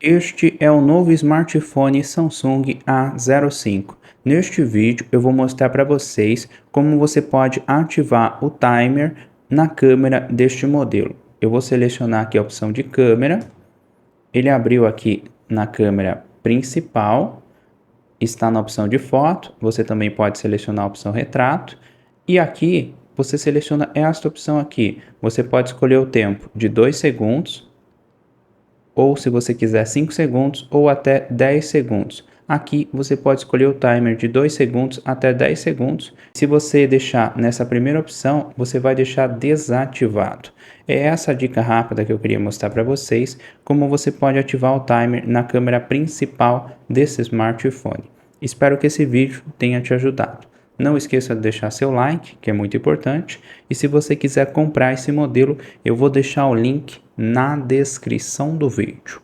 Este é o novo smartphone Samsung A05. Neste vídeo eu vou mostrar para vocês como você pode ativar o timer na câmera deste modelo. Eu vou selecionar aqui a opção de câmera. Ele abriu aqui na câmera principal, está na opção de foto. Você também pode selecionar a opção retrato. E aqui você seleciona esta opção aqui. Você pode escolher o tempo de 2 segundos, ou se você quiser 5 segundos ou até 10 segundos. Aqui você pode escolher o timer de 2 segundos até 10 segundos. Se você deixar nessa primeira opção, você vai deixar desativado. É essa a dica rápida que eu queria mostrar para vocês, como você pode ativar o timer na câmera principal desse smartphone. Espero que esse vídeo tenha te ajudado. Não esqueça de deixar seu like, que é muito importante. E se você quiser comprar esse modelo, eu vou deixar o link na descrição do vídeo.